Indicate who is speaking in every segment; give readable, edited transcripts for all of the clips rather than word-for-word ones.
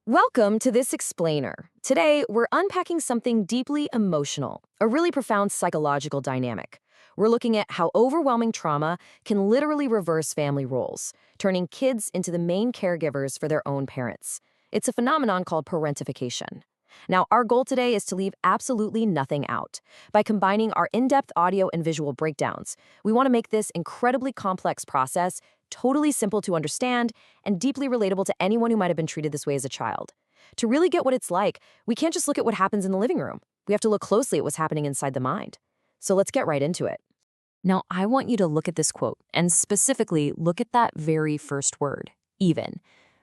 Speaker 1: Welcome to this explainer. Today, we're unpacking something deeply emotional, a really profound psychological dynamic. We're looking at how overwhelming trauma can literally reverse family roles, turning kids into the main caregivers for their own parents. It's a phenomenon called parentification. Now, our goal today is to leave absolutely nothing out. By combining our in-depth audio and visual breakdowns, we want to make this incredibly complex process totally simple to understand and deeply relatable to anyone who might have been treated this way as a child. To really get what it's like, we can't just look at what happens in the living room. We have to look closely at what's happening inside the mind. So let's get right into it. Now, I want you to look at this quote, and specifically look at that very first word, even.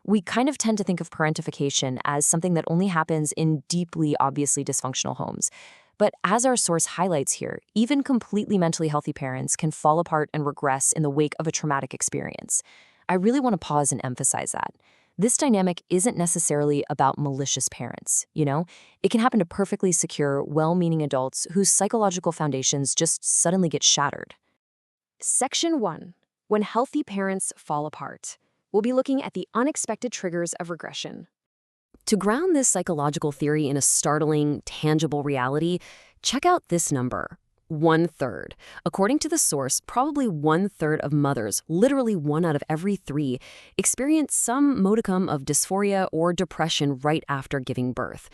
Speaker 1: We kind of tend to think of parentification as something that only happens in deeply, obviously dysfunctional homes. But as our source highlights here, even completely mentally healthy parents can fall apart and regress in the wake of a traumatic experience. I really want to pause and emphasize that. This dynamic isn't necessarily about malicious parents, It can happen to perfectly secure, well-meaning adults whose psychological foundations just suddenly get shattered. Section 1. When healthy parents fall apart. We'll be looking at the unexpected triggers of regression. To ground this psychological theory in a startling, tangible reality, check out this number, 1/3. According to the source, probably 1/3 of mothers, literally 1 out of every 3, experience some modicum of dysphoria or depression right after giving birth.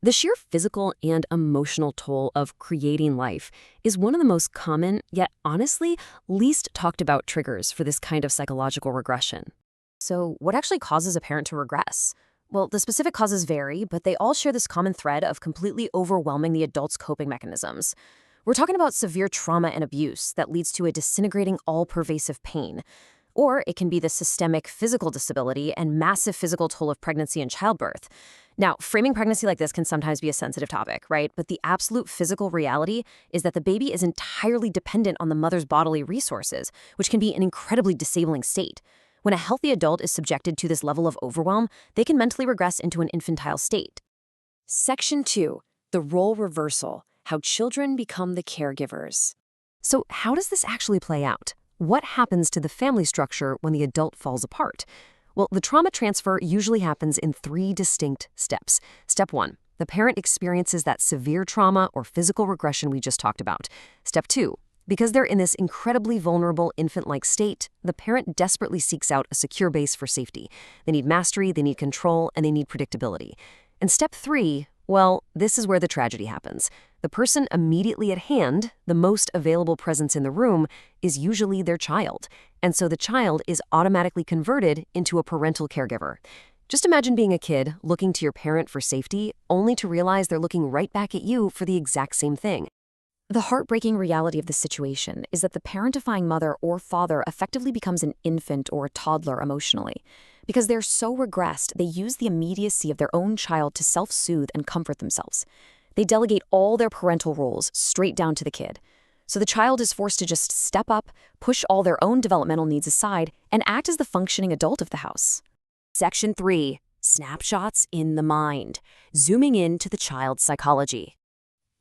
Speaker 1: The sheer physical and emotional toll of creating life is one of the most common, yet honestly, least talked about triggers for this kind of psychological regression. So what actually causes a parent to regress? Well, the specific causes vary, but they all share this common thread of completely overwhelming the adult's coping mechanisms. We're talking about severe trauma and abuse that leads to a disintegrating, all-pervasive pain. Or it can be the systemic physical disability and massive physical toll of pregnancy and childbirth. Now, framing pregnancy like this can sometimes be a sensitive topic, right? But the absolute physical reality is that the baby is entirely dependent on the mother's bodily resources, which can be an incredibly disabling state. When a healthy adult is subjected to this level of overwhelm, they can mentally regress into an infantile state. Section 2. The role reversal. How children become the caregivers. So how does this actually play out? What happens to the family structure when the adult falls apart? Well, the trauma transfer usually happens in 3 distinct steps. Step 1. The parent experiences that severe trauma or physical regression we just talked about. Step 2. Because they're in this incredibly vulnerable infant-like state, the parent desperately seeks out a secure base for safety. They need mastery, they need control, and they need predictability. And step 3, well, this is where the tragedy happens. The person immediately at hand, the most available presence in the room, is usually their child. And so the child is automatically converted into a parental caregiver. Just imagine being a kid looking to your parent for safety, only to realize they're looking right back at you for the exact same thing. The heartbreaking reality of the situation is that the parentifying mother or father effectively becomes an infant or a toddler emotionally. Because they're so regressed, they use the immediacy of their own child to self-soothe and comfort themselves. They delegate all their parental roles straight down to the kid. So the child is forced to just step up, push all their own developmental needs aside, and act as the functioning adult of the house. Section 3. Snapshots in the mind. Zooming in to the child's psychology.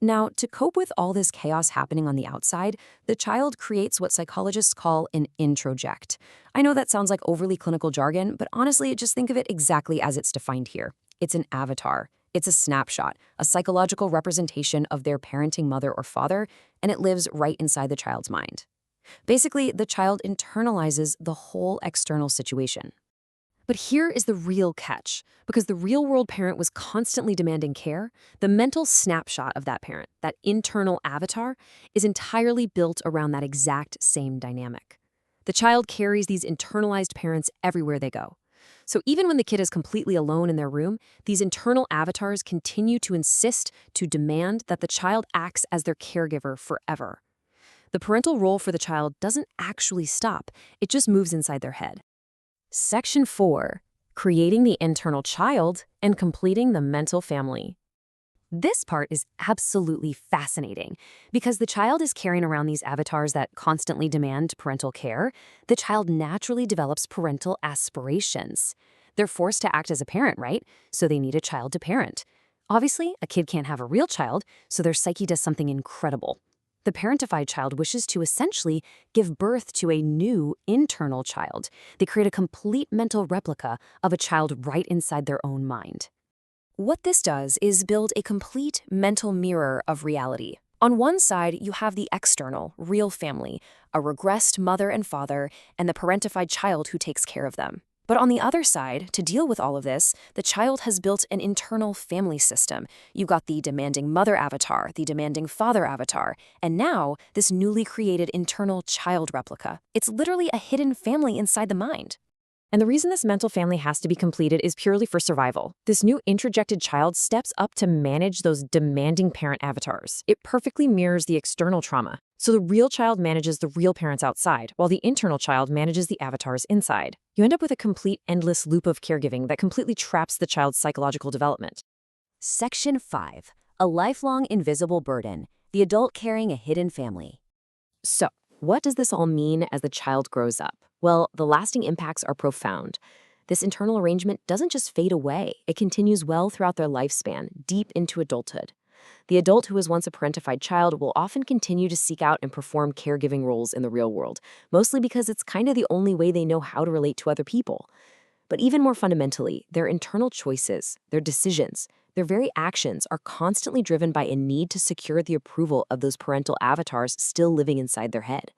Speaker 1: Now, to cope with all this chaos happening on the outside, the child creates what psychologists call an introject. I know that sounds like overly clinical jargon, but honestly, just think of it exactly as it's defined here. It's an avatar. It's a snapshot, a psychological representation of their parenting mother or father, and it lives right inside the child's mind. Basically, the child internalizes the whole external situation. But here is the real catch. Because the real-world parent was constantly demanding care, the mental snapshot of that parent, that internal avatar, is entirely built around that exact same dynamic. The child carries these internalized parents everywhere they go. So even when the kid is completely alone in their room, these internal avatars continue to insist, to demand that the child acts as their caregiver forever. The parental role for the child doesn't actually stop, it just moves inside their head. Section 4. Creating the internal child and completing the mental family. This part is absolutely fascinating. Because the child is carrying around these avatars that constantly demand parental care, the child naturally develops parental aspirations. They're forced to act as a parent, right? So they need a child to parent. Obviously, a kid can't have a real child, so their psyche does something incredible.
Speaker 2: The parentified child wishes to essentially give birth to a new internal child. They create a complete mental replica of a child right inside their own mind. What this does is build a complete mental mirror of reality. On one side, you have the external, real family, a regressed mother and father, and the parentified child who takes care of them. But on the other side, to deal with all of this, the child has built an internal family system. You've got the demanding mother avatar, the demanding father avatar, and now this newly created internal child replica. It's literally a hidden family inside the mind.
Speaker 1: And the reason this mental family has to be completed is purely for survival. This new introjected child steps up to manage those demanding parent avatars. It perfectly mirrors the external trauma. So the real child manages the real parents outside, while the internal child manages the avatars inside. You end up with a complete, endless loop of caregiving that completely traps the child's psychological development.
Speaker 2: Section 5. A lifelong invisible burden. The adult carrying a hidden family.
Speaker 1: So, what does this all mean as the child grows up? Well, the lasting impacts are profound. This internal arrangement doesn't just fade away, it continues well throughout their lifespan, deep into adulthood. The adult who was once a parentified child will often continue to seek out and perform caregiving roles in the real world, mostly because it's kind of the only way they know how to relate to other people. But even more fundamentally, their internal choices, their decisions, their very actions are constantly driven by a need to secure the approval of those parental avatars still living inside their head.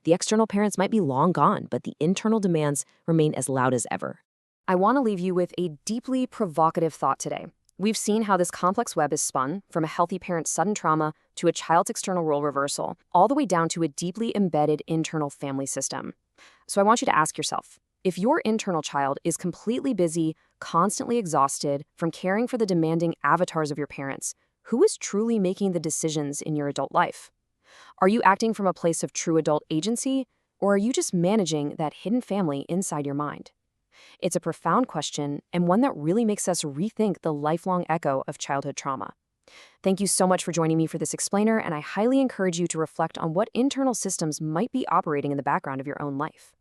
Speaker 1: The external parents might be long gone, but the internal demands remain as loud as ever.
Speaker 2: I want to leave you with a deeply provocative thought today. We've seen how this complex web is spun from a healthy parent's sudden trauma to a child's external role reversal, all the way down to a deeply embedded internal family system. So I want you to ask yourself, if your internal child is completely busy, constantly exhausted from caring for the demanding avatars of your parents, who is truly making the decisions in your adult life? Are you acting from a place of true adult agency, or are you just managing that hidden family inside your mind? It's a profound question, and one that really makes us rethink the lifelong echo of childhood trauma. Thank you so much for joining me for this explainer, and I highly encourage you to reflect on what internal systems might be operating in the background of your own life.